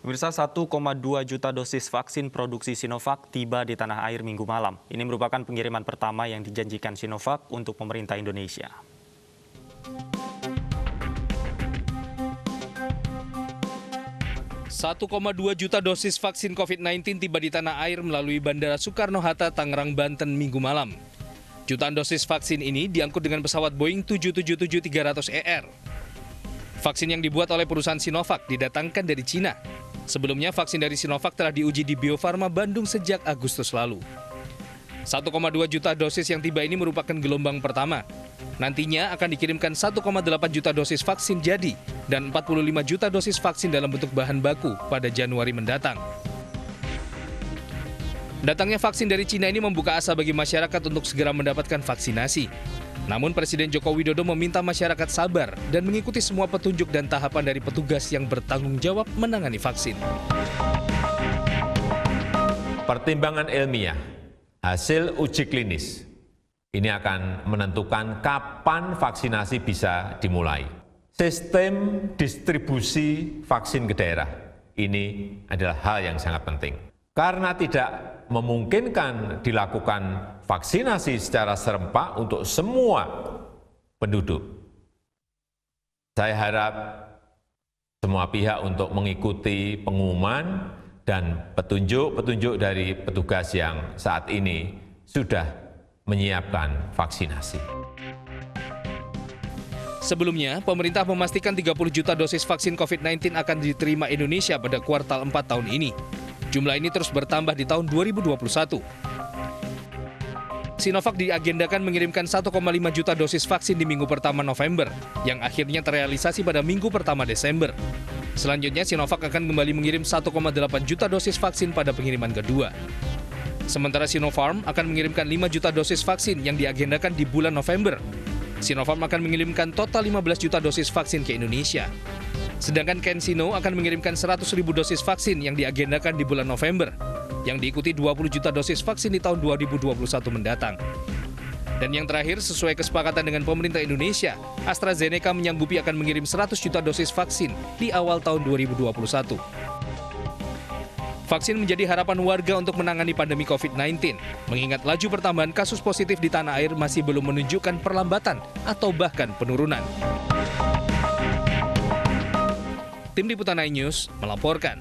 Pemirsa, 1,2 juta dosis vaksin produksi Sinovac tiba di tanah air Minggu malam. Ini merupakan pengiriman pertama yang dijanjikan Sinovac untuk pemerintah Indonesia. $1,2 juta dosis vaksin COVID-19 tiba di tanah air melalui Bandara Soekarno-Hatta, Tangerang, Banten, Minggu malam. Jutaan dosis vaksin ini diangkut dengan pesawat Boeing 777-300ER. Vaksin yang dibuat oleh perusahaan Sinovac didatangkan dari Cina. Sebelumnya, vaksin dari Sinovac telah diuji di Bio Farma Bandung sejak Agustus lalu. 1,2 juta dosis yang tiba ini merupakan gelombang pertama. Nantinya akan dikirimkan 1,8 juta dosis vaksin jadi dan 45 juta dosis vaksin dalam bentuk bahan baku pada Januari mendatang. Datangnya vaksin dari Cina ini membuka asa bagi masyarakat untuk segera mendapatkan vaksinasi. Namun Presiden Joko Widodo meminta masyarakat sabar dan mengikuti semua petunjuk dan tahapan dari petugas yang bertanggung jawab menangani vaksin. Pertimbangan ilmiah, hasil uji klinis, ini akan menentukan kapan vaksinasi bisa dimulai. Sistem distribusi vaksin ke daerah, ini adalah hal yang sangat penting. Karena tidak memungkinkan dilakukan vaksinasi secara serempak untuk semua penduduk. Saya harap semua pihak untuk mengikuti pengumuman dan petunjuk-petunjuk dari petugas yang saat ini sudah menyiapkan vaksinasi. Sebelumnya, pemerintah memastikan 30 juta dosis vaksin COVID-19 akan diterima Indonesia pada kuartal 4 tahun ini. Jumlah ini terus bertambah di tahun 2021. Sinovac diagendakan mengirimkan 1,5 juta dosis vaksin di minggu pertama November, yang akhirnya terrealisasi pada minggu pertama Desember. Selanjutnya, Sinovac akan kembali mengirim 1,8 juta dosis vaksin pada pengiriman kedua. Sementara Sinopharm akan mengirimkan 5 juta dosis vaksin yang diagendakan di bulan November. Sinopharm akan mengirimkan total 15 juta dosis vaksin ke Indonesia. Sedangkan CanSino akan mengirimkan 100.000 dosis vaksin yang diagendakan di bulan November, yang diikuti 20 juta dosis vaksin di tahun 2021 mendatang. Dan yang terakhir, sesuai kesepakatan dengan pemerintah Indonesia, AstraZeneca menyanggupi akan mengirim 100 juta dosis vaksin di awal tahun 2021. Vaksin menjadi harapan warga untuk menangani pandemi COVID-19, mengingat laju pertambahan kasus positif di tanah air masih belum menunjukkan perlambatan atau bahkan penurunan. Tim Liputan iNews melaporkan.